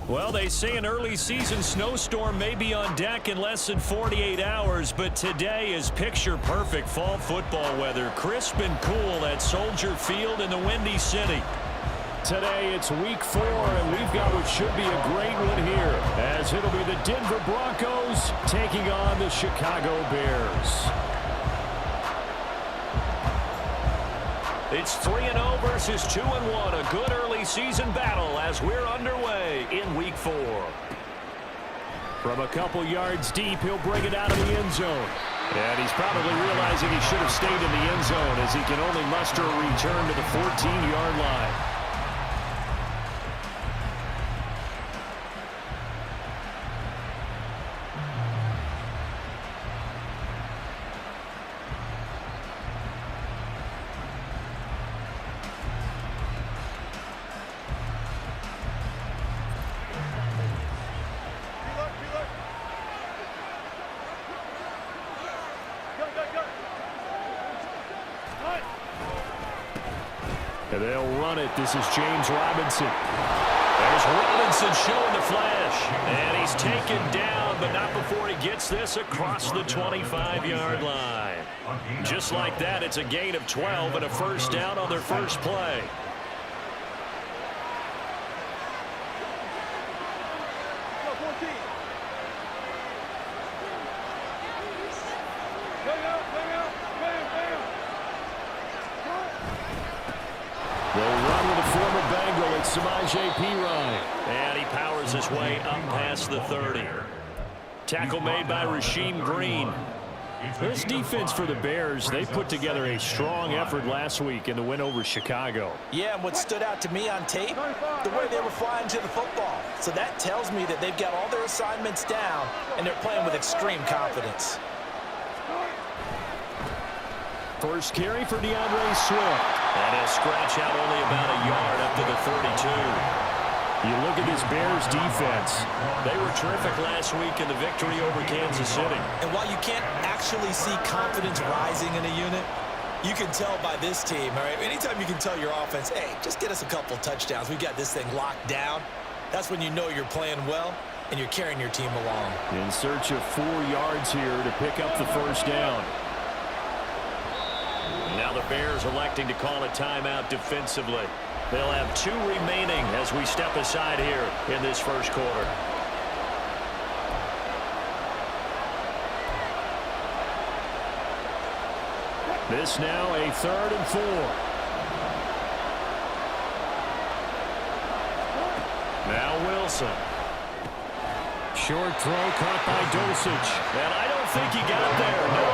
Well, they say an early season snowstorm may be on deck in less than 48 hours, but today is picture-perfect fall football weather. Crisp and cool at Soldier Field in the Windy City. Today it's week 4, and we've got what should be a great one here, as it'll be the Denver Broncos taking on the Chicago Bears. It's 3-0 versus 2-1. A good early season battle as we're underway in week 4. From a couple yards deep, he'll bring it out of the end zone. And he's probably realizing he should have stayed in the end zone as he can only muster a return to the 14-yard line. And they'll run it. This is James Robinson. There's Robinson showing the flash. And he's taken down, but not before he gets this across the 25-yard line. Just like that, it's a gain of 12 and a first down on their first play. And he powers his way up past the 30. Tackle made by Rasheem Green. This defense for the Bears, they put together a strong effort last week in the win over Chicago. Yeah, and what stood out to me on tape, the way they were flying to the football. So that tells me that they've got all their assignments down, and they're playing with extreme confidence. First carry for DeAndre Swift. And he'll scratch out only about a yard up to the 32. You look at this Bears defense. They were terrific last week in the victory over Kansas City. And while you can't actually see confidence rising in a unit, you can tell by this team, all right? Anytime you can tell your offense, hey, just get us a couple touchdowns. We got this thing locked down. That's when you know you're playing well and you're carrying your team along. In search of 4 yards here to pick up the first down. Now the Bears electing to call a timeout defensively. They'll have 2 remaining as we step aside here in this first quarter. This now a 3rd and 4. Now Wilson. Short throw caught by Dosage. And I don't think he got there, no.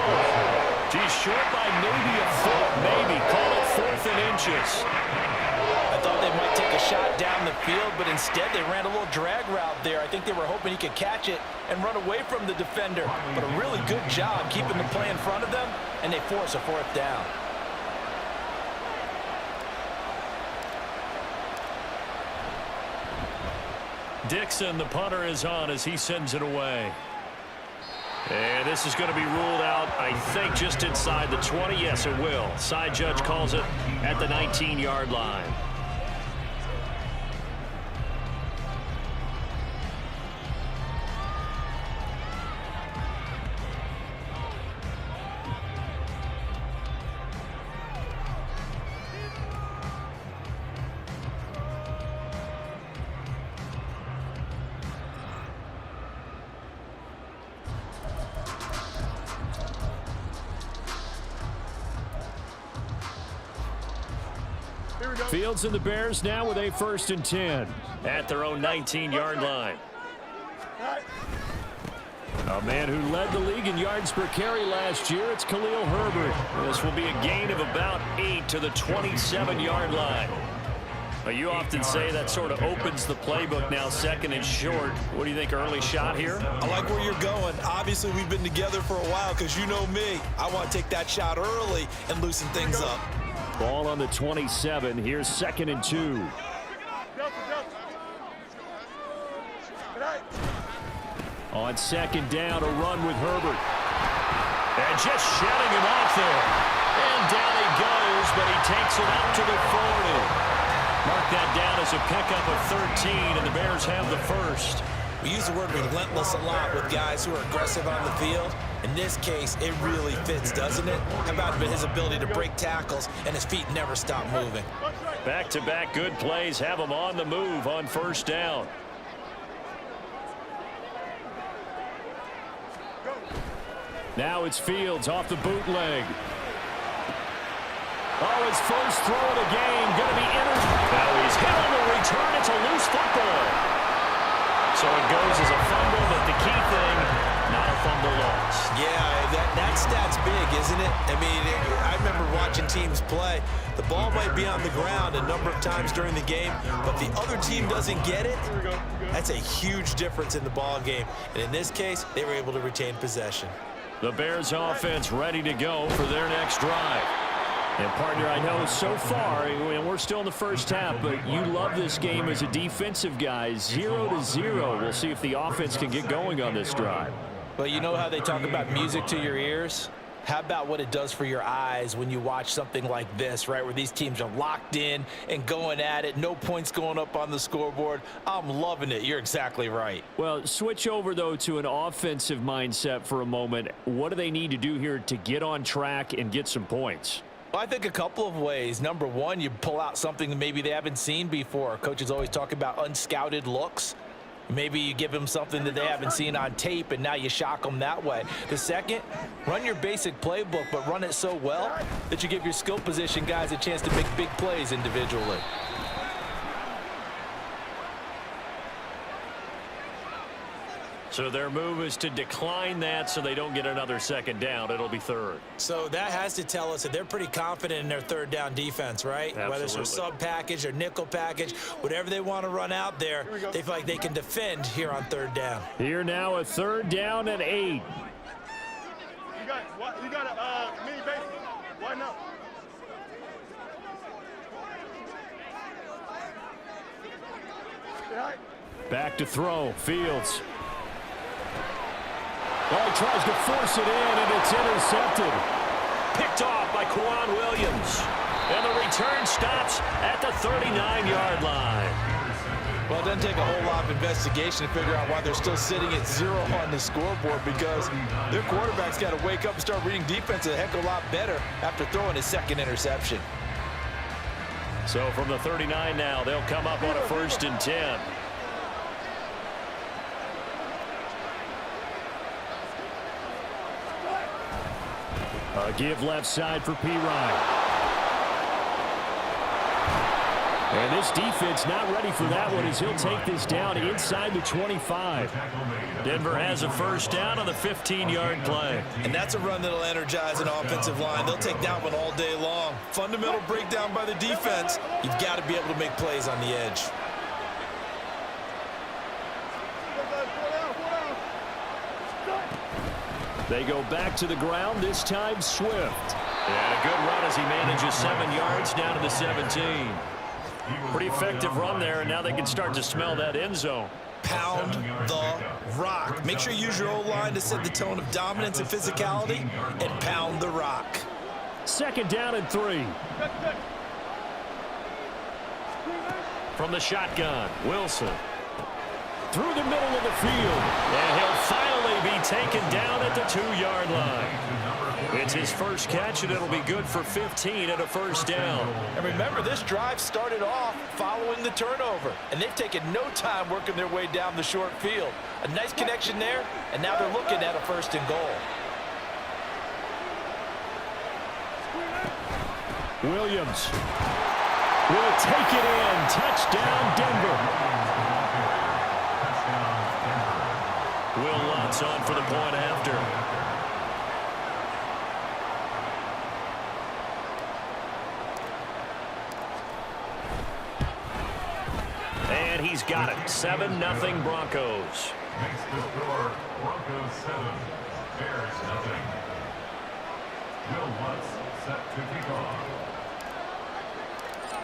He's short by maybe a foot, maybe. Call it 4th and inches. I thought they might take a shot down the field, but instead they ran a little drag route there. I think they were hoping he could catch it and run away from the defender. But a really good job keeping the play in front of them, and they force a 4th down. Dixon, the punter, is on as he sends it away. And this is going to be ruled out, I think, just inside the 20. Yes, it will. Side judge calls it at the 19-yard line. Fields and the Bears now with a 1st and 10. At their own 19-yard line. A man who led the league in yards per carry last year, it's Khalil Herbert. This will be a gain of about 8 to the 27-yard line. You often say that sort of opens the playbook now, 2nd and short. What do you think, early shot here? I like where you're going. Obviously, we've been together for a while because you know me. I want to take that shot early and loosen things up. Ball on the 27. Here's 2nd and 2. On 2nd down, a run with Herbert. And just shutting him off there. And down he goes, but he takes it up to the 40. Mark that down as a pickup of 13, and the Bears have the first. We use the word relentless a lot with guys who are aggressive on the field. In this case, it really fits, doesn't it? How about his ability to break tackles and his feet never stop moving? Back-to-back good plays have him on the move on first down. Now it's Fields off the bootleg. Oh, his first throw of the game, going to be intercepted. Now he's hit on the return. It's a loose football. So it goes as a fumble, but the key thing, not a fumble loss. Yeah, that stat's big, isn't it? I mean, I remember watching teams play. The ball might be on the ground a number of times during the game, but the other team doesn't get it. That's a huge difference in the ball game. And in this case, they were able to retain possession. The Bears offense ready to go for their next drive. And, partner, I know so far, and we're still in the first half, but you love this game as a defensive guy. 0-0. We'll see if the offense can get going on this drive. Well, you know how they talk about music to your ears? How about what it does for your eyes when you watch something like this, right, where these teams are locked in and going at it, no points going up on the scoreboard? I'm loving it. You're exactly right. Well, switch over, though, to an offensive mindset for a moment. What do they need to do here to get on track and get some points? Well, I think a couple of ways. Number one, you pull out something that maybe they haven't seen before. Coaches always talk about unscouted looks. Maybe you give them something that they haven't seen on tape, and now you shock them that way. The second, run your basic playbook, but run it so well that you give your skill position guys a chance to make big plays individually. So their move is to decline that so they don't get another second down. It'll be third. So that has to tell us that they're pretty confident in their third down defense, right? Absolutely. Whether it's their sub package or nickel package, whatever they want to run out there, they feel like they can defend here on third down. Here now, a third down and 8. You got a mini base. Why not? Back to throw. Fields. Oh, he tries to force it in, and it's intercepted. Picked off by Quan Williams. And the return stops at the 39-yard line. Well, it doesn't take a whole lot of investigation to figure out why they're still sitting at 0 on the scoreboard, because their quarterback's got to wake up and start reading defense a heck of a lot better after throwing his second interception. So from the 39 now, they'll come up on a 1st and 10. A give left side for P. Ryan. And this defense not ready for that one as he'll take this down inside the 25. Denver has a first down on the 15-yard play. And that's a run that'll energize an offensive line. They'll take that one all day long. Fundamental breakdown by the defense. You've got to be able to make plays on the edge. They go back to the ground, this time Swift. And a good run as he manages 7 yards down to the 17. Pretty effective run there, and now they can start to smell that end zone. Pound the rock. Make sure you use your O-line to set the tone of dominance and physicality, and pound the rock. 2nd down and 3. From the shotgun, Wilson. Through the middle of the field. And he'll finally be taken down at the 2-yard line. It's his first catch, and it'll be good for 15 at a first down. And remember, this drive started off following the turnover, and they've taken no time working their way down the short field. A nice connection there, and now they're looking at a 1st and goal. Williams will take it in. Touchdown, Denver. Will Lutz on for the point after. And he's got it. 7-0 Broncos. Makes the score Broncos 7, Bears 0. Will Lutz set to kick off.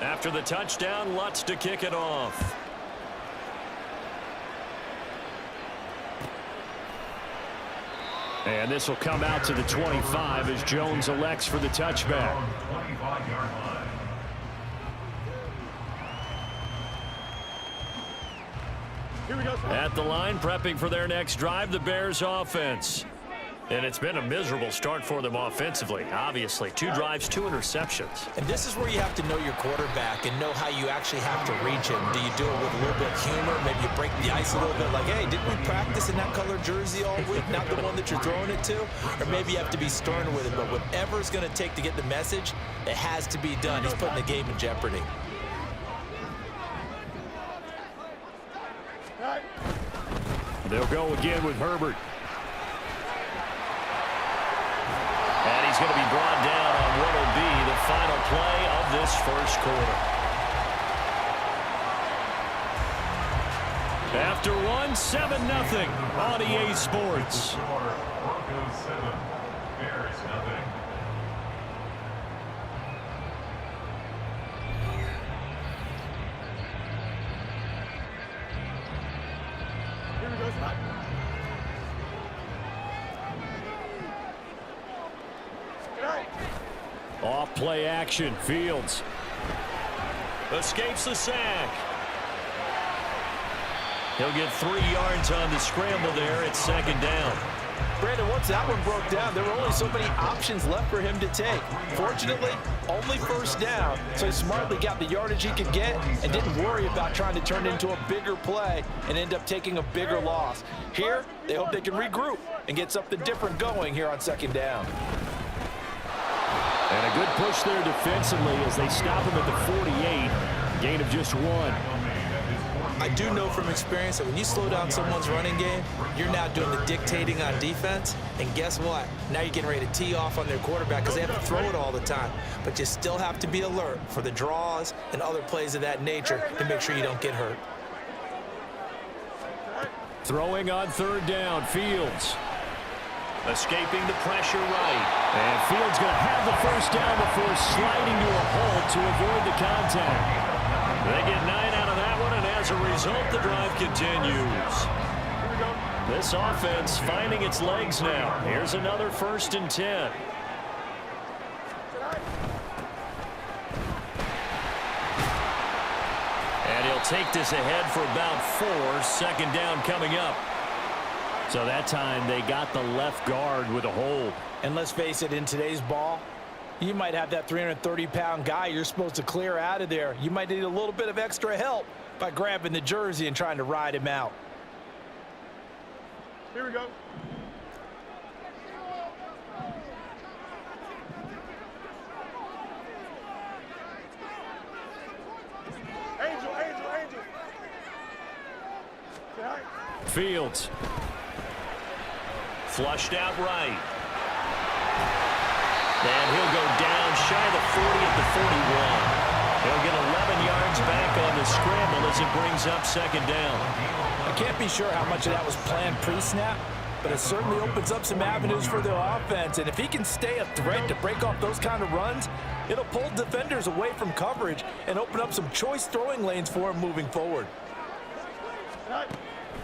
After the touchdown, Lutz to kick it off. And this will come out to the 25 as Jones elects for the touchback. 25-yard line. Here we go, sir. At the line, prepping for their next drive, the Bears offense. And it's been a miserable start for them offensively. Obviously, 2 drives, 2 interceptions. And this is where you have to know your quarterback and know how you actually have to reach him. Do you do it with a little bit of humor? Maybe you break the ice a little bit like, hey, didn't we practice in that color jersey all week? Not the one that you're throwing it to? Or maybe you have to be stern with it. But whatever it's going to take to get the message, it has to be done. He's putting the game in jeopardy. They'll go again with Herbert. And he's going to be brought down on what will be the final play of this first quarter. After one, 7-0 on EA Sports. Broncos 7, Bears nothing. Here we go, sir. Off play action. Fields. Escapes the sack. He'll get 3 yards on the scramble there. It's 2nd down. Brandon, once that one broke down, there were only so many options left for him to take. Fortunately, only 1st down, so he smartly got the yardage he could get and didn't worry about trying to turn it into a bigger play and end up taking a bigger loss. Here, they hope they can regroup and get something different going here on 2nd down. And a good push there defensively as they stop him at the 48. Gain of just 1. I do know from experience that when you slow down someone's running game, you're now doing the dictating on defense. And guess what? Now you're getting ready to tee off on their quarterback because they have to throw it all the time. But you still have to be alert for the draws and other plays of that nature to make sure you don't get hurt. Throwing on 3rd down. Fields. Escaping the pressure right. And Fields going to have the 1st down before sliding to a hole to avoid the contact. They get 9 out of that one, and as a result, the drive continues. This offense finding its legs now. Here's another 1st and 10. And he'll take this ahead for about 4. 2nd down coming up. So that time they got the left guard with a hold. And let's face it, in today's ball, you might have that 330-pound guy you're supposed to clear out of there. You might need a little bit of extra help by grabbing the jersey and trying to ride him out. Here we go. Angel. Fields. Flushed out right. And he'll go down shy of the 40 at the 41. He'll get 11 yards back on the scramble as it brings up 2nd down. I can't be sure how much of that was planned pre-snap, but it certainly opens up some avenues for their offense. And if he can stay a threat to break off those kind of runs, it'll pull defenders away from coverage and open up some choice throwing lanes for him moving forward.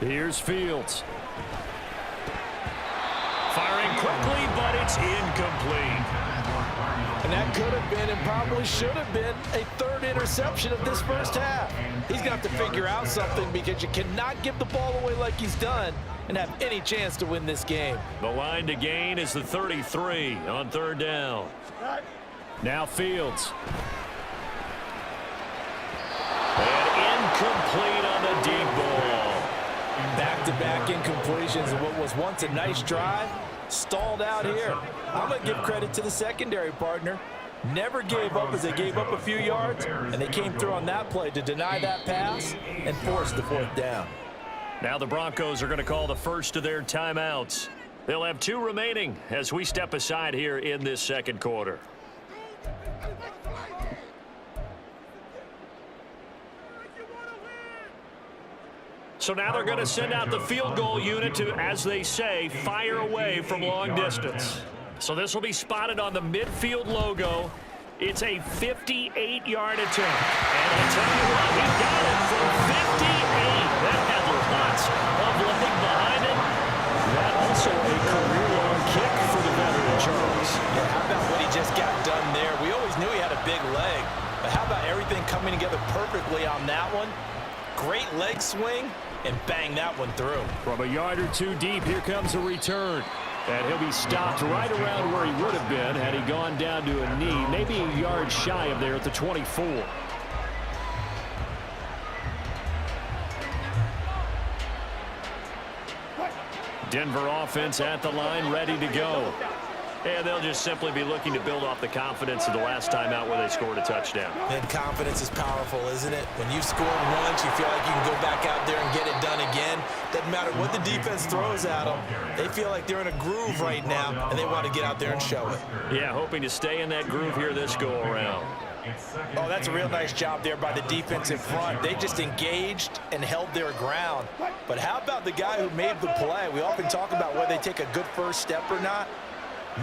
Here's Fields. Firing quickly, but it's incomplete. And that could have been and probably should have been a 3rd interception of this 1st half. He's going to have to figure out something because you cannot give the ball away like he's done and have any chance to win this game. The line to gain is the 33 on 3rd down. Now Fields. And incomplete on the deep ball. Back-to-back incompletions of what was once a nice drive, stalled out here. I'm going to give credit to the secondary partner. Never gave up as they gave up a few yards, and they came through on that play to deny that pass and force the 4th down. Now the Broncos are going to call the first of their timeouts. They'll have 2 remaining as we step aside here in this 2nd quarter. So now they're going to send out the field goal unit to, as they say, fire away from long distance. So this will be spotted on the midfield logo. It's a 58-yard attempt. And I tell you what, he got it from 58. That had lots of leg behind it. That also a career-long kick for the veteran, Charles. Yeah, how about what he just got done there? We always knew he had a big leg, but how about everything coming together perfectly on that one? great leg swing and bang that one through. From a yard or two deep, here comes a return. And he'll be stopped right around where he would have been had he gone down to a knee, maybe a yard shy of there at the 24. Denver offense at the line, ready to go. And they'll just simply be looking to build off the confidence of the last time out where they scored a touchdown. And confidence is powerful, isn't it? When you've scored once, you feel like you can go back out there and get it done again. Doesn't matter what the defense throws at them. They feel like they're in a groove right now, and they want to get out there and show it. Yeah, hoping to stay in that groove here this go-around. Oh, that's a real nice job there by the defensive front. They just engaged and held their ground. But how about the guy who made the play? We often talk about whether they take a good first step or not.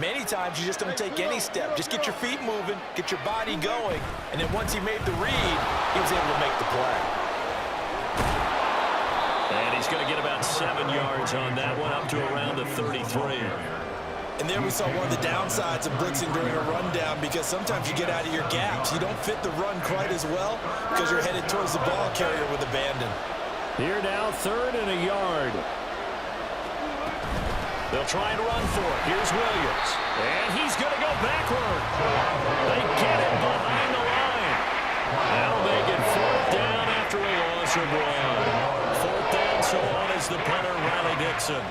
Many times you just don't take any step. Just get your feet moving, get your body going, and then once he made the read, he was able to make the play. And he's going to get about 7 yards on that one, up to around the 33. And there we saw one of the downsides of blitzing during a rundown, because sometimes you get out of your gaps. You don't fit the run quite as well because you're headed towards the ball carrier with abandon. Here now, 3rd and a yard. They'll try and run for it. Here's Williams. And he's going to go backward. They get it behind the line. That'll make it 4th down after a loss of 1. 4th down, so on is the punter, Riley Dixon.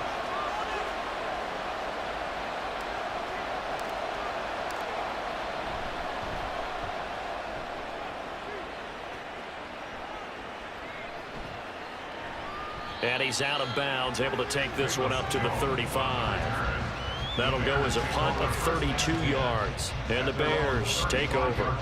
And he's out of bounds, able to take this one up to the 35. That'll go as a punt of 32 yards. And the Bears take over.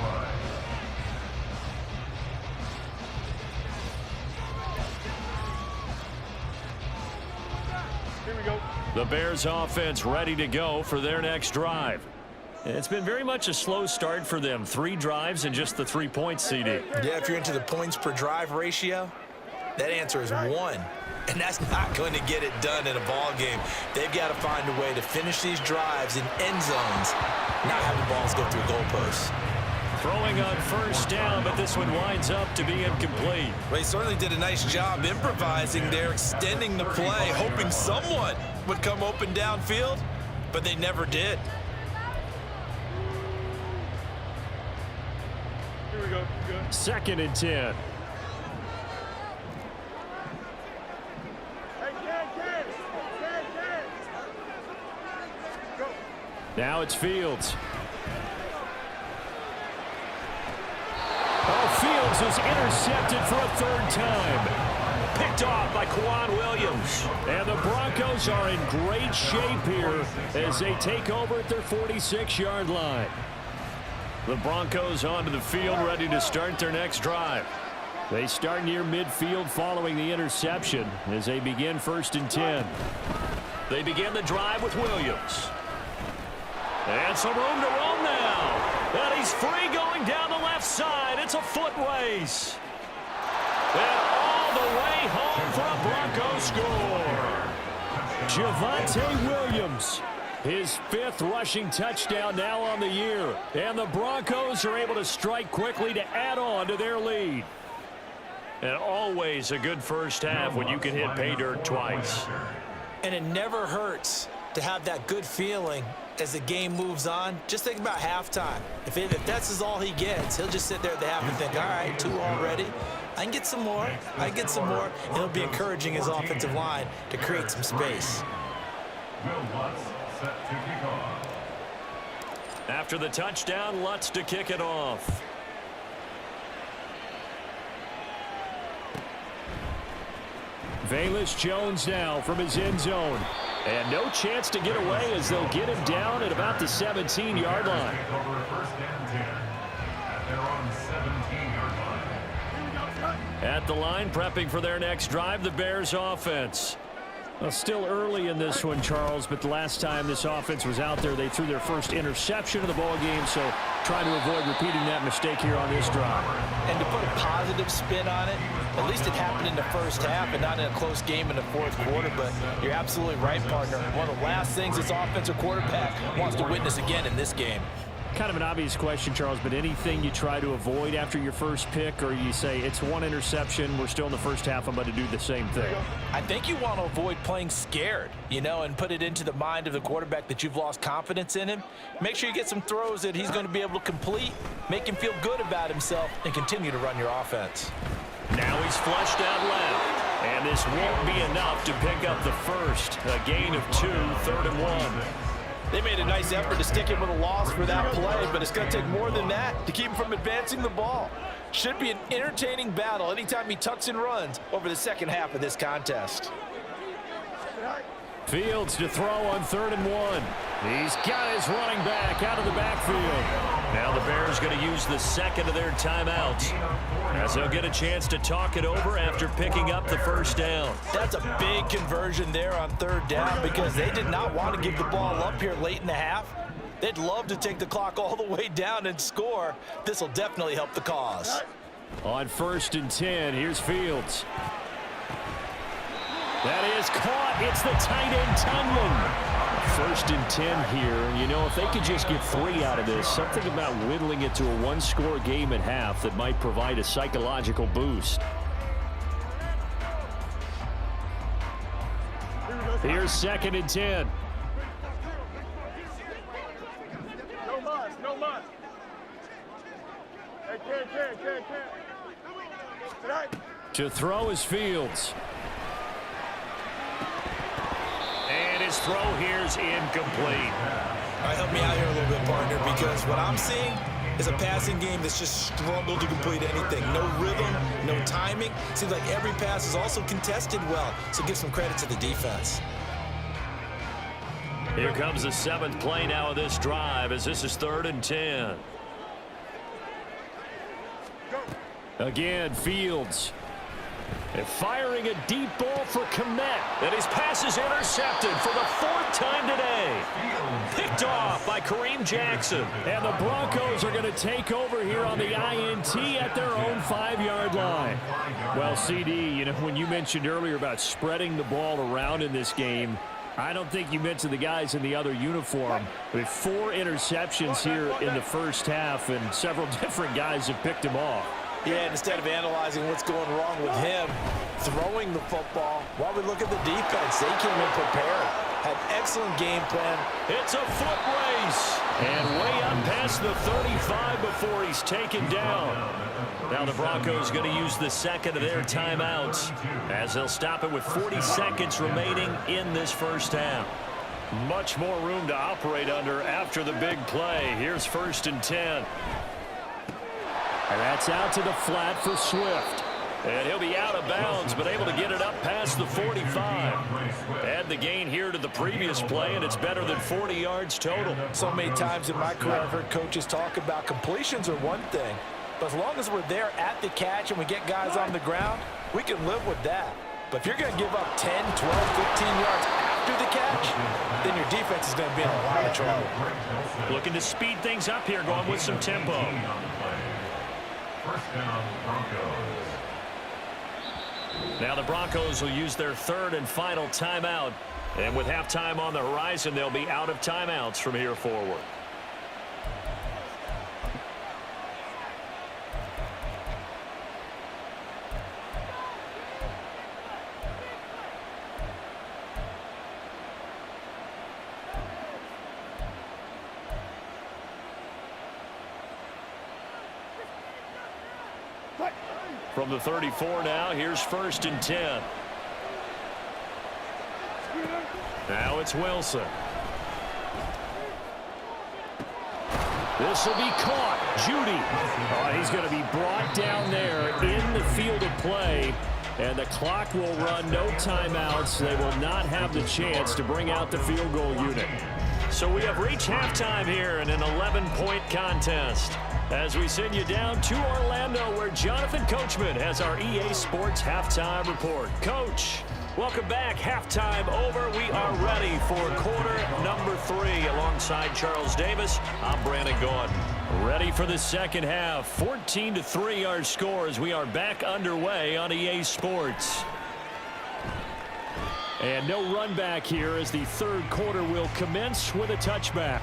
Here we go. The Bears offense ready to go for their next drive. It's been very much a slow start for them. 3 drives and just the 3 points, CD. Yeah, if you're into the points per drive ratio, that answer is 1. And that's not going to get it done in a ball game. They've got to find a way to finish these drives in end zones, not have the balls go through goalposts. Throwing on 1st down, but this one winds up to be incomplete. Well, he certainly did a nice job improvising there, extending the play, hoping someone would come open downfield, but they never did. Here we go. Good. 2nd and 10. Now it's Fields. Oh, Fields is intercepted for a 3rd time. Picked off by Quan Williams. And the Broncos are in great shape here as they take over at their 46-yard line. The Broncos onto the field, ready to start their next drive. They start near midfield following the interception as they begin 1st and 10. They begin the drive with Williams. And some room to roam now. And he's free going down the left side. It's a foot race. And all the way home for a Bronco score. Javonte Williams, his 5th rushing touchdown now on the year. And the Broncos are able to strike quickly to add on to their lead. And always a good first half when you can hit pay dirt twice. And it never hurts to have that good feeling as the game moves on. Just think about halftime. If that's all he gets, he'll just sit there at the half and think, all right, 2 already. I can get some more. I can get some more. And he'll be encouraging his offensive line to create some space. After the touchdown, Lutz to kick it off. Velus Jones now from his end zone. And no chance to get away as they'll get him down at about the 17-yard line. At the line, prepping for their next drive, the Bears offense. Well, still early in this one, Charles, but the last time this offense was out there, they threw their first interception of the ball game, so trying to avoid repeating that mistake here on this drive. And to put a positive spin on it, at least it happened in the first half and not in a close game in the 4th quarter, but you're absolutely right, partner. One of the last things this offensive quarterback wants to witness again in this game. kind of an obvious question, Charles, but anything you try to avoid after your first pick, or you say it's one interception, we're still in the first half, I'm going to do the same thing? I think you want to avoid playing scared, and put it into the mind of the quarterback that you've lost confidence in him. Make sure you get some throws that he's going to be able to complete, make him feel good about himself, and continue to run your offense. Now he's flushed out left, and this won't be enough to pick up the first. A gain of 2, 3rd and 1. They made a nice effort to stick him with a loss for that play, but it's going to take more than that to keep him from advancing the ball. Should be an entertaining battle anytime he tucks and runs over the second half of this contest. Fields to throw on 3rd and 1. He's got his running back out of the backfield. Now the Bears going to use the second of their timeouts, as they'll get a chance to talk it over after picking up the first down. That's a big conversion there on 3rd down because they did not want to give the ball up here late in the half. They'd love to take the clock all the way down and score. This will definitely help the cause. On 1st and 10, here's Fields. That is caught. It's the tight end, Tunyon. 1st and 10 here. If they could just get 3 out of this, something about whittling it to a one-score game at half that might provide a psychological boost. Here's 2nd and 10. No muss, no muss. Hey, can. Tonight. To throw is Fields. And his throw here's incomplete. All right, help me out here a little bit, partner, because what I'm seeing is a passing game that's just struggled to complete anything. No rhythm, no timing. Seems like every pass is also contested well, so give some credit to the defense. Here comes the 7th play now of this drive, as this is 3rd and 10. Again, Fields. And firing a deep ball for Kmet. And his pass is intercepted for the 4th time today. Picked off by Kareem Jackson. And the Broncos are going to take over here on the INT at their own 5-yard line. Well, CD, when you mentioned earlier about spreading the ball around in this game, I don't think you meant to the guys in the other uniform. With 4 interceptions here in the first half, and several different guys have picked him off. Yeah, and instead of analyzing what's going wrong with him throwing the football, while we look at the defense, they came in prepared. Had excellent game plan. It's a foot race. And way up past the 35 before he's taken down. Now the Broncos going to use the second of their timeouts, as they'll stop it with 40 seconds remaining in this first half. Much more room to operate under after the big play. Here's 1st and 10. And that's out to the flat for Swift. And he'll be out of bounds, but able to get it up past the 45. Add the gain here to the previous play, and it's better than 40 yards total. So many times in my career, I've heard coaches talk about completions are one thing, but as long as we're there at the catch and we get guys on the ground, we can live with that. But if you're going to give up 10, 12, 15 yards after the catch, then your defense is going to be in a lot of trouble. Looking to speed things up here, going with some tempo. 1st down, Broncos. Now the Broncos will use their 3rd and final timeout. And with halftime on the horizon, they'll be out of timeouts from here forward. From the 34 now, here's 1st and 10. Now it's Wilson. This will be caught. Judy. Oh, he's going to be brought down there in the field of play. And the clock will run, no timeouts. They will not have the chance to bring out the field goal unit. So we have reached halftime here in an 11-point contest, as we send you down to Orlando, where Jonathan Coachman has our EA Sports Halftime Report. Coach, welcome back. Halftime over. We are ready for quarter number 3. Alongside Charles Davis, I'm Brandon Gordon. Ready for the second half. 14-3 our score as we are back underway on EA Sports. And no run back here as the third quarter will commence with a touchback.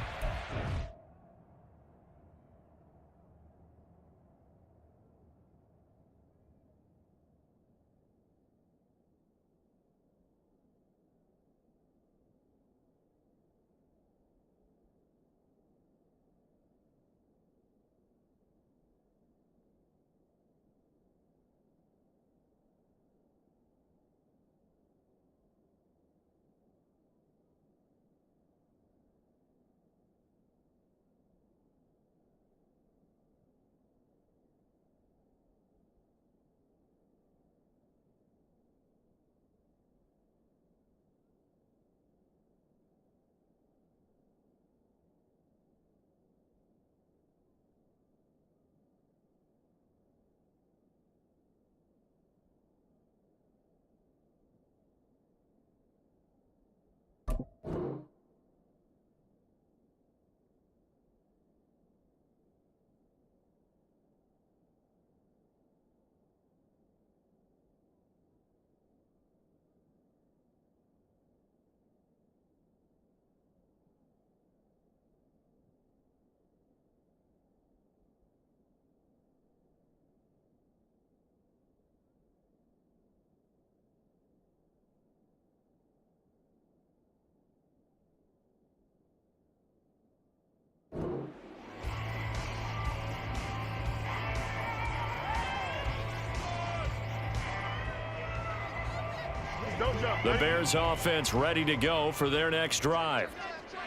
Don't jump. The Bears offense ready to go for their next drive.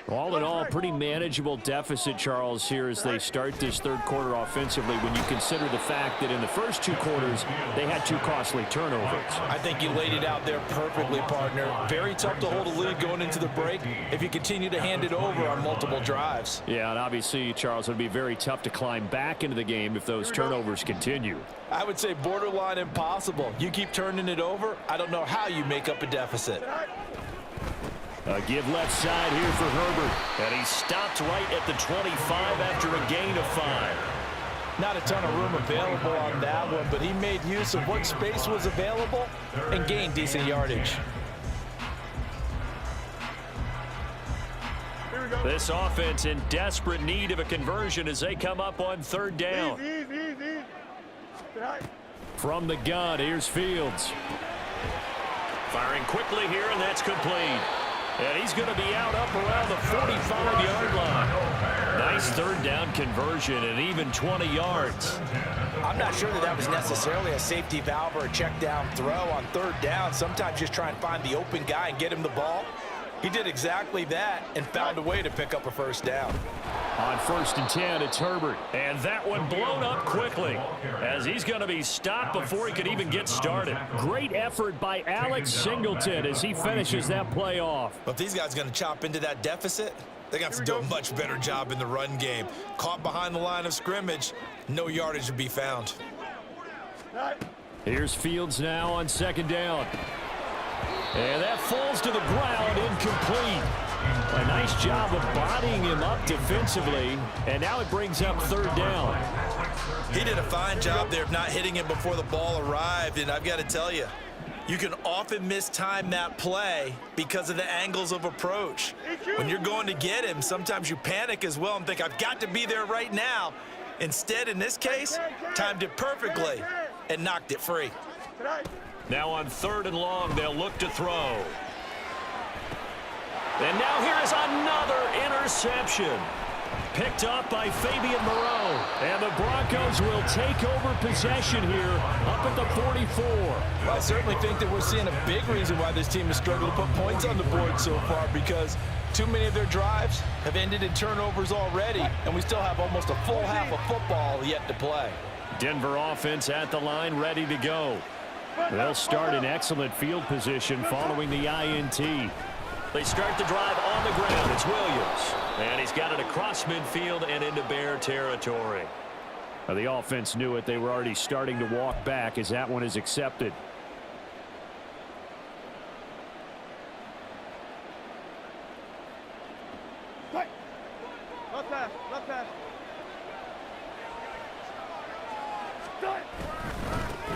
All in all, pretty manageable deficit, Charles, here as they start this third quarter offensively when you consider the fact that in the first two quarters, they had two costly turnovers. I think you laid it out there perfectly, partner. Very tough to hold a lead going into the break if you continue to hand it over on multiple drives. Yeah, and obviously, Charles, it would be very tough to climb back into the game if those turnovers continue. I would say borderline impossible. You keep turning it over, I don't know how you make up a deficit. A give left side here for Herbert. And he stopped right at the 25 after a gain of 5. Not a ton of room available on that one, but he made use of what space was available and gained decent yardage. Here we go. This offense in desperate need of a conversion as they come up on third down. Easy. Sit high. From the gun, here's Fields. Firing quickly here, and that's complete. And he's going to be out up around the 45-yard line. Nice third down conversion and even 20 yards. I'm not sure that was necessarily a safety valve or a check down throw on third down. Sometimes just try and find the open guy and get him the ball. He did exactly that and found a way to pick up a first down. On 1st and 10, it's Herbert. And that one blown up quickly as he's going to be stopped before he could even get started. Great effort by Alex Singleton as he finishes that play off. But if these guys are going to chop into that deficit, they got to do a much better job in the run game. Caught behind the line of scrimmage, no yardage to be found. Here's Fields now on 2nd down. And that falls to the ground, incomplete. A nice job of bodying him up defensively, and now it brings up 3rd down. He did a fine job there of not hitting him before the ball arrived, and I've got to tell you, you can often mistime that play because of the angles of approach. When you're going to get him, sometimes you panic as well and think, I've got to be there right now. Instead, in this case, timed it perfectly and knocked it free. Now on 3rd and long, they'll look to throw. And now here is another interception. Picked up by Fabian Moreau. And the Broncos will take over possession here up at the 44. Well, I certainly think that we're seeing a big reason why this team has struggled to put points on the board so far, because too many of their drives have ended in turnovers already, and we still have almost a full half of football yet to play. Denver offense at the line, ready to go. They'll start in excellent field position following the INT. They start the drive on the ground. It's Williams. And he's got it across midfield and into Bear territory. The offense knew it. They were already starting to walk back as that one is accepted. Left pass.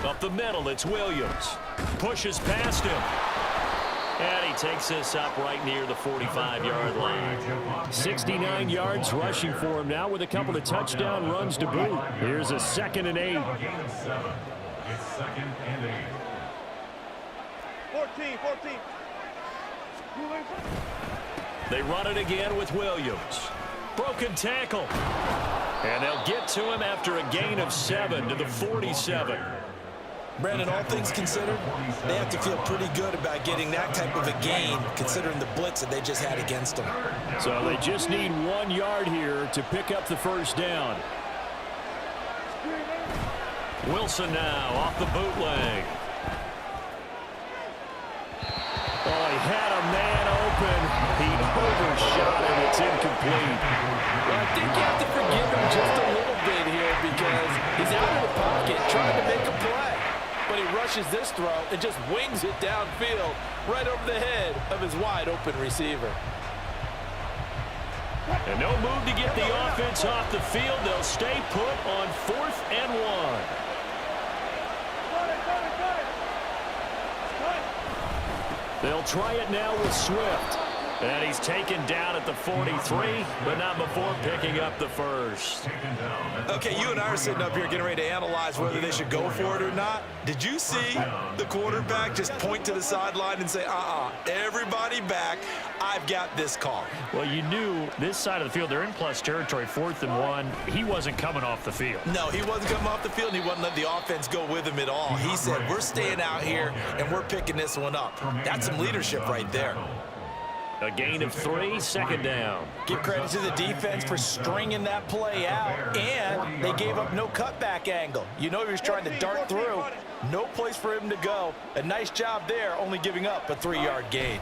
Up the middle, it's Williams. Pushes past him. And he takes this up right near the 45-yard line. 69 yards rushing for him now with a couple of touchdown runs to boot. Here's a 2nd and 8. It's 2nd and 8. 14. They run it again with Williams. Broken tackle. And they'll get to him after a gain of 7 to the 47. Brandon, all things considered, they have to feel pretty good about getting that type of a gain, considering the blitz that they just had against them. So they just need 1 yard here to pick up the first down. Wilson now off the bootleg. Oh, he had a man open. He overshot him. It's incomplete. Well, I think you have to forgive him just a little bit here because he's out of the pocket trying to make a play. But he rushes this throw and just wings it downfield right over the head of his wide-open receiver. And no move to get the offense off the field. They'll stay put on 4th and 1. They'll try it now with Swift. And he's taken down at the 43, but not before picking up the first. Okay, you and I are sitting up here getting ready to analyze whether they should go for it or not. Did you see the quarterback just point to the sideline and say, everybody back. I've got this call. Well, you knew this side of the field, they're in plus territory, 4th and 1. He wasn't coming off the field. No, he wasn't coming off the field, and he wasn't letting the offense go with him at all. He said, we're staying out here, and we're picking this one up. That's some leadership right there. A gain of 3, 2nd down. Give credit to the defense for stringing that play out, and they gave up no cutback angle. You know he was trying to dart through. No place for him to go. A nice job there, only giving up a 3-yard gain.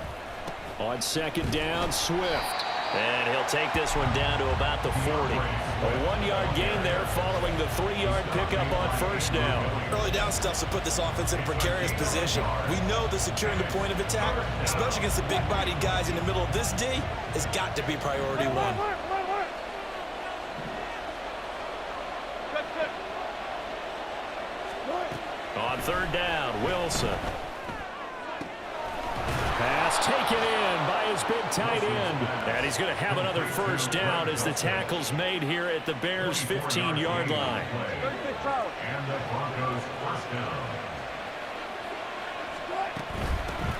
On 2nd down, Swift. And he'll take this one down to about the 40. A 1-yard gain there following the 3-yard pickup on 1st down. Early down stuff to put this offense in a precarious position. We know that securing the point of attack, especially against the big-bodied guys in the middle of this D, has got to be priority 1. On 3rd down, Wilson. Pass taken in by his big tight end. And he's going to have another 1st down as the tackle's made here at the Bears' 15-yard line. And the Broncos first down.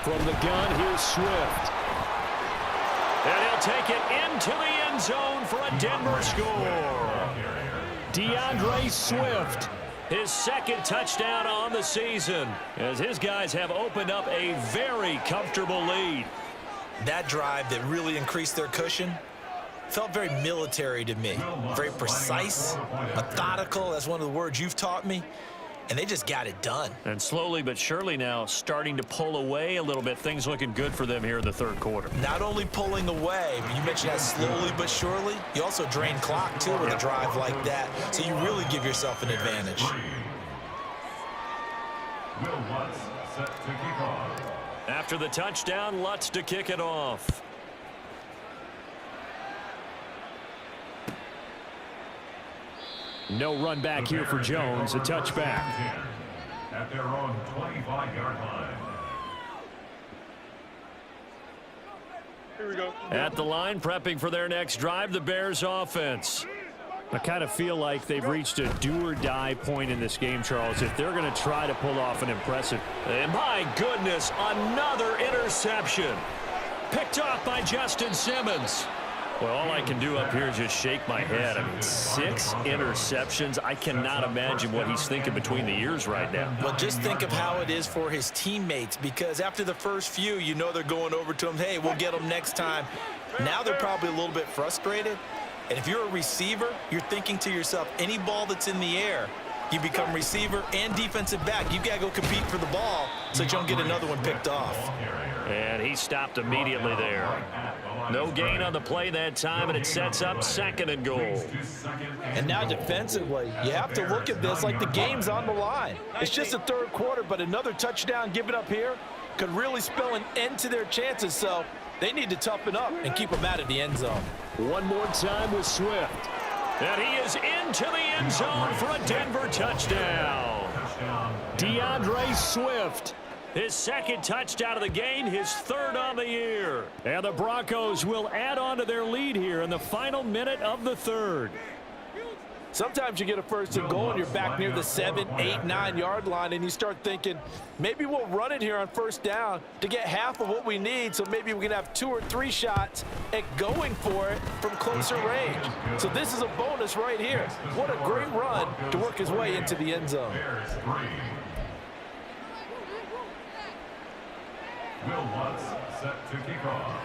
From the gun, here's Swift. And he'll take it into the end zone for a Denver score. DeAndre Swift, his 2nd touchdown on the season, as his guys have opened up a very comfortable lead. That drive that really increased their cushion felt very military to me. Very precise, methodical, that's one of the words you've taught me. And they just got it done. And slowly but surely now starting to pull away a little bit. Things looking good for them here in the 3rd quarter. Not only pulling away, but you mentioned that slowly but surely. You also drain clock, too, with a drive like that. So you really give yourself an advantage. Will Lutz set to kick off. After the touchdown, Lutz to kick it off. No run back here for Jones, a touchback. At their own 25-yard line. Here we go. At the line, prepping for their next drive, the Bears offense. I kind of feel like they've reached a do-or-die point in this game, Charles, if they're going to try to pull off an impressive. And my goodness, another interception. Picked off by Justin Simmons. Well, all I can do up here is just shake my head. I mean, 6 interceptions. I cannot imagine what he's thinking between the ears right now. Well, just think of how it is for his teammates, because after the first few, you know they're going over to him, hey, we'll get them next time. Now they're probably a little bit frustrated. And if you're a receiver, you're thinking to yourself, any ball that's in the air, you become receiver and defensive back. You've got to go compete for the ball so that you don't get another one picked off. And he stopped immediately there. No gain on the play that time, and it sets up 2nd and goal. And now defensively, you have to look at this like the game's on the line. It's just the 3rd quarter, but another touchdown given up here could really spell an end to their chances. So they need to toughen up and keep them out of the end zone. One more time with Swift. And he is into the end zone for a Denver touchdown. DeAndre Swift, His 2nd touchdown of the game, his 3rd on the year. and the Broncos will add on to their lead here in the final minute of the 3rd. Sometimes you get a 1st and goal and you're back near the 7, 8, 9-yard line, and you start thinking, maybe we'll run it here on 1st down to get half of what we need, so maybe we can have 2 or 3 shots at going for it from closer range. So this is a bonus right here. What a great run to work his way into the end zone. Will Lutz set to kick off.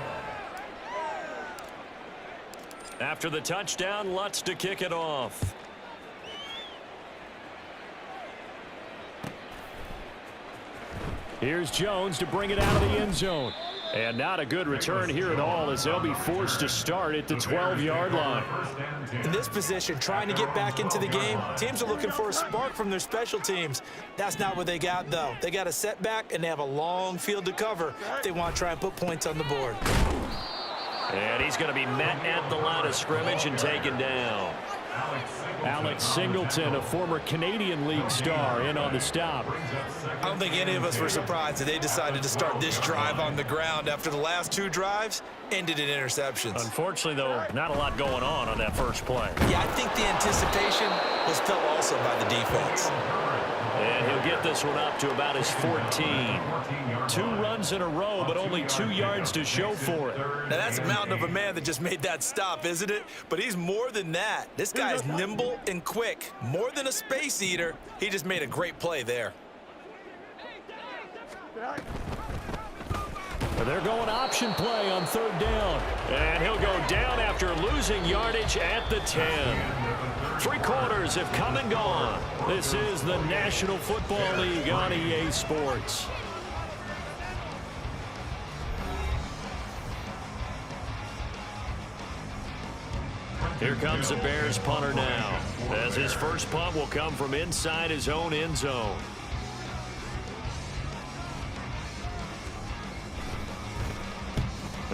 After the touchdown, Lutz to kick it off. Here's Jones to bring it out of the end zone. And not a good return here at all, as they'll be forced to start at the 12-yard line. In this position, trying to get back into the game, teams are looking for a spark from their special teams. That's not what they got, though. They got a setback, and they have a long field to cover if they want to try and put points on the board. And he's going to be met at the line of scrimmage and taken down. Alex Singleton, a former Canadian League star, in on the stop. I don't think any of us were surprised that they decided to start this drive on the ground after the last 2 drives ended in interceptions. Unfortunately, though, not a lot going on that first play. Yeah, I think the anticipation was felt also by the defense. And he'll get this one up to about his 14. 2 runs in a row, but only 2 yards to show for it. Now, that's a mountain of a man that just made that stop, isn't it? But he's more than that. This guy is nimble and quick. More than a space eater. He just made a great play there. They're going option play on 3rd down. And he'll go down after losing yardage at the 10. 3 quarters have come and gone. This is the National Football League on EA Sports. Here comes the Bears punter now, as his first punt will come from inside his own end zone.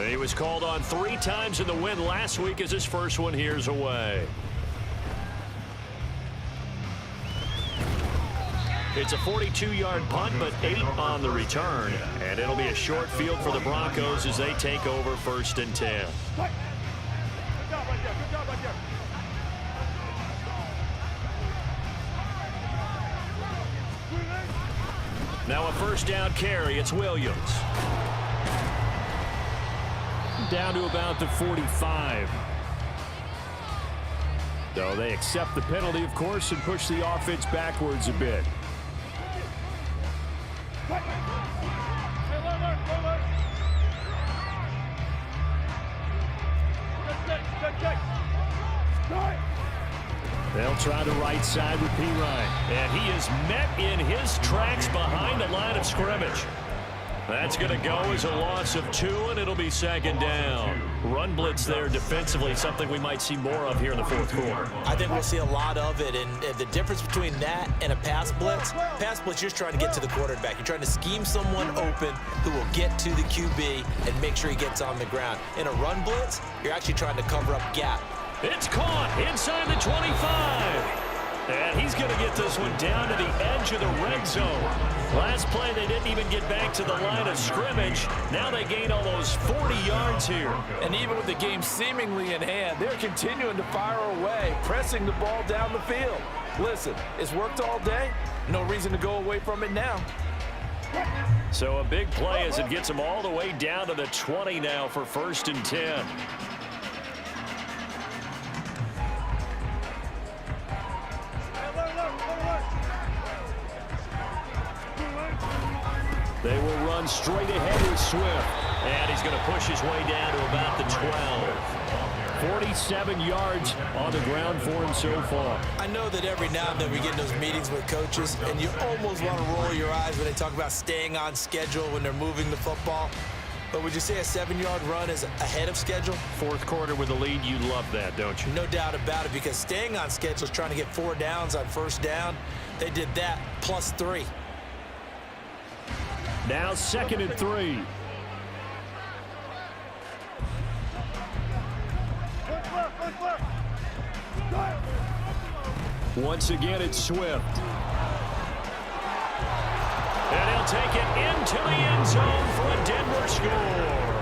He was called on 3 times in the win last week as his first one here's away. It's a 42-yard punt, but 8 on the return. And it'll be a short field for the Broncos as they take over 1st and 10. Now a 1st down carry. It's Williams. Down to about the 45. So they accept the penalty, of course, and push the offense backwards a bit. They'll try the right side with P. Ryan. And he is met in his tracks behind the line of scrimmage. That's going to go as a loss of 2, and it'll be 2nd down. Run blitz there defensively, something we might see more of here in the 4th quarter. I think we'll see a lot of it, and the difference between that and a pass blitz, you're just trying to get to the quarterback. You're trying to scheme someone open who will get to the QB and make sure he gets on the ground. In a run blitz, you're actually trying to cover up gap. It's caught inside the 25. And he's going to get this one down to the edge of the red zone. Last play, they didn't even get back to the line of scrimmage. Now they gain almost 40 yards here. And even with the game seemingly in hand, they're continuing to fire away, pressing the ball down the field. Listen, it's worked all day. No reason to go away from it now. So a big play as it gets them all the way down to the 20 now for 1st and 10. They will run straight ahead with Swift. And he's going to push his way down to about the 12. 47 yards on the ground for him so far. I know that every now and then we get in those meetings with coaches, and you almost want to roll your eyes when they talk about staying on schedule when they're moving the football. But would you say a 7-yard run is ahead of schedule? 4th quarter with the lead, you love that, don't you? No doubt about it, because staying on schedule is trying to get 4 downs on 1st down. They did that plus 3. Now 2nd and 3. Once again, it's Swift. And he'll take it into the end zone for a Denver score.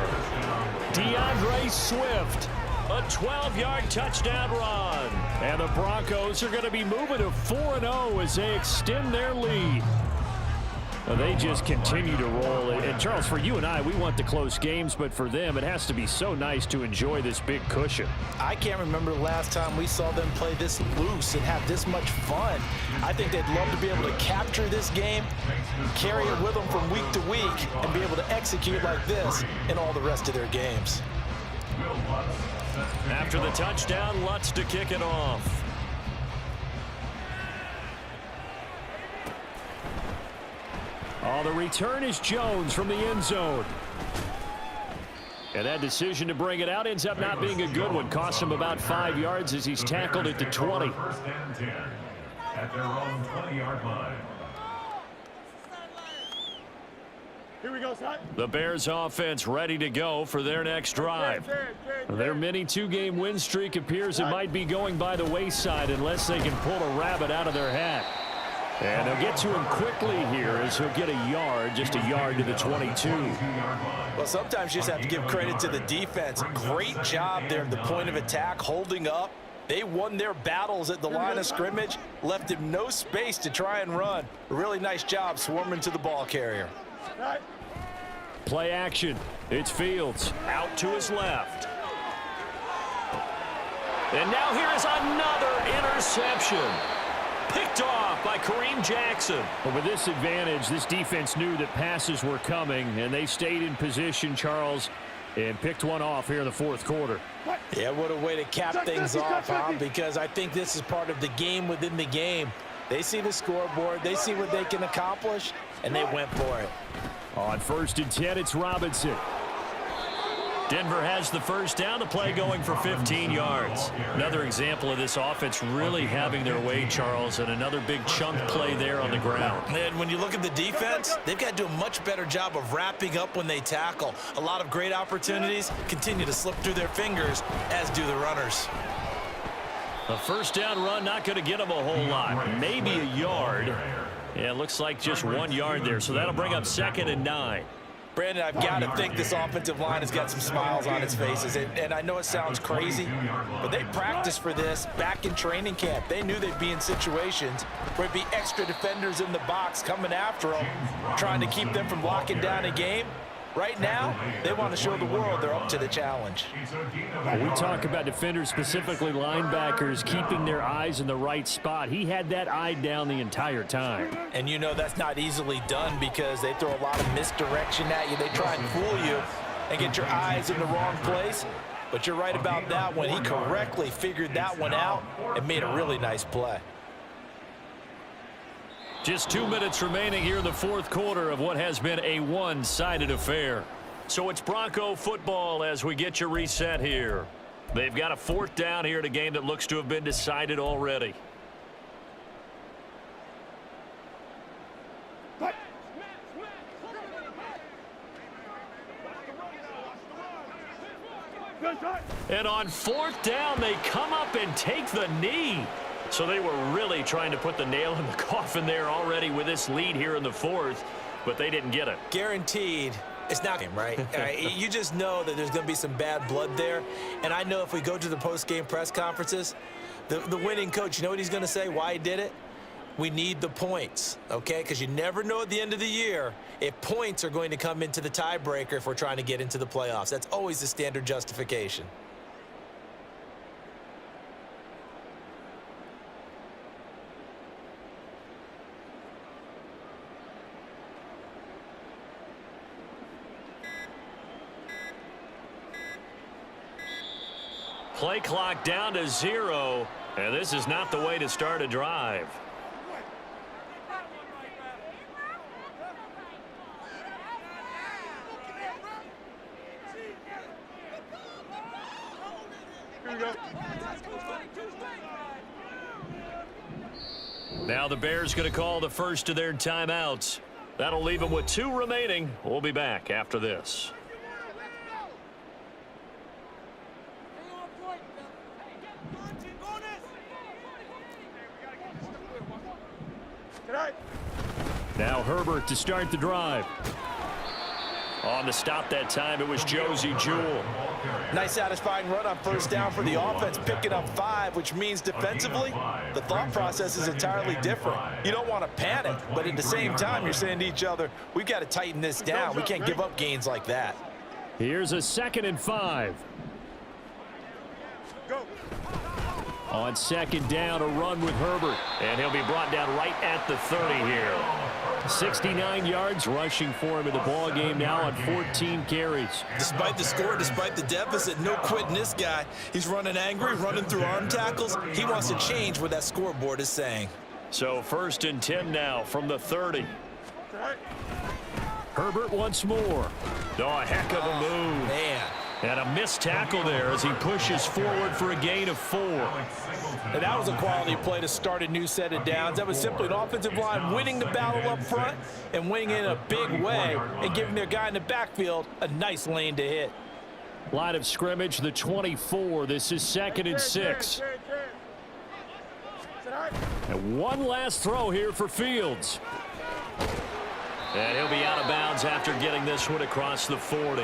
DeAndre Swift. A 12-yard touchdown run. And the Broncos are going to be moving to 4-0 as they extend their lead. Well, they just continue to roll. And, Charles, for you and I, we want the close games, but for them, it has to be so nice to enjoy this big cushion. I can't remember the last time we saw them play this loose and have this much fun. I think they'd love to be able to capture this game, carry it with them from week to week, and be able to execute like this in all the rest of their games. After the touchdown, Lutz to kick it off. Oh, the return is Jones from the end zone. And that decision to bring it out ends up not being a good one. Cost him about 5 yards as he's tackled at the 20. 1st and 10 at their own 20-yard line. Here we go, son. The Bears offense ready to go for their next drive. Their mini 2-game win streak appears it might be going by the wayside unless they can pull a rabbit out of their hat. And they'll get to him quickly here as he'll get a yard, just a yard to the 22. Well, sometimes you just have to give credit to the defense. Great job there at the point of attack, holding up They won their battles at the line of scrimmage, left him no space to try and run. A really nice job swarming to the ball carrier. Play action. It's Fields. Out to his left. And now here is another interception. Picked off by Kareem Jackson. But with this advantage, this defense knew that passes were coming, and they stayed in position, Charles, and picked one off here in the fourth quarter. Yeah, what a way to cap things off, huh? Because I think this is part of the game within the game. They see the scoreboard, they see what they can accomplish, and they went for it. On 1st and 10, it's Robinson. Denver has the first down. The play going for 15 yards. Another example of this offense really having their way, Charles, and another big chunk play there on the ground. And when you look at the defense, they've got to do a much better job of wrapping up when they tackle. A lot of great opportunities continue to slip through their fingers, as do the runners. A first down run not going to get them a whole lot. Maybe a yard. Yeah, it looks like just 1 yard there, so that'll bring up 2nd and 9. Brandon, I've got to think this offensive line has got some smiles on its faces. And I know it sounds crazy, but they practiced for this back in training camp. They knew they'd be in situations where it'd be extra defenders in the box coming after them, trying to keep them from locking down a game. Right now, they want to show the world they're up to the challenge. We talk about defenders, specifically linebackers, keeping their eyes in the right spot. He had that eye down the entire time. And you know that's not easily done because they throw a lot of misdirection at you. They try and fool you and get your eyes in the wrong place. But you're right about that one. He correctly figured that one out and made a really nice play. Just 2 minutes remaining here in the fourth quarter of what has been a one-sided affair. So it's Bronco football as we get your reset here. They've got a 4th down here in a game that looks to have been decided already. And on 4th down, they come up and take the knee. So they were really trying to put the nail in the coffin there already with this lead here in the 4th, but they didn't get it. Guaranteed. It's not game, right? You just know that there's going to be some bad blood there. And I know if we go to the post-game press conferences, the winning coach, you know what he's going to say, why he did it? We need the points, okay? Because you never know at the end of the year if points are going to come into the tiebreaker if we're trying to get into the playoffs. That's always the standard justification. Play clock down to 0, and this is not the way to start a drive. Now the Bears going to call the first of their timeouts. That'll leave them with 2 remaining. We'll be back after this. Now Herbert to start the drive. On the stop that time, it was Josie Jewell. Nice satisfying run on 1st down for the offense, picking up 5, which means defensively, the thought process is entirely different. You don't want to panic, but at the same time, you're saying to each other, we've got to tighten this down. We can't give up gains like that. Here's a 2nd and 5. Go. On 2nd down, a run with Herbert. And he'll be brought down right at the 30 here. 69 yards rushing for him in the ball game now on 14 carries. Despite the score, despite the deficit, no quitting this guy. He's running angry, running through arm tackles. He wants to change what that scoreboard is saying. So 1st and 10 now from the 30. Herbert once more. Oh, a heck of a move. Man. And a missed tackle there as he pushes forward for a gain of 4. And that was a quality play to start a new set of downs. That was simply an offensive line winning the battle up front and winning in a big way and giving their guy in the backfield a nice lane to hit. Line of scrimmage, the 24. This is 2nd and 6. And one last throw here for Fields. And he'll be out of bounds after getting this one across the 40.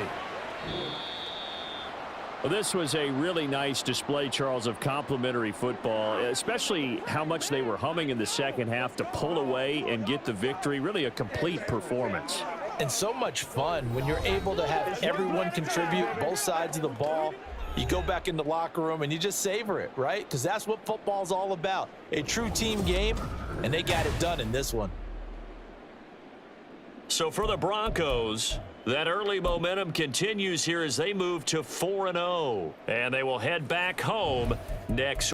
Well, this was a really nice display, Charles, of complimentary football, especially how much they were humming in the second half to pull away and get the victory. Really a complete performance. And so much fun when you're able to have everyone contribute both sides of the ball. You go back in the locker room and you just savor it, right? Because that's what football's all about. A true team game, and they got it done in this one. So for the Broncos, that early momentum continues here as they move to 4-0. And they will head back home next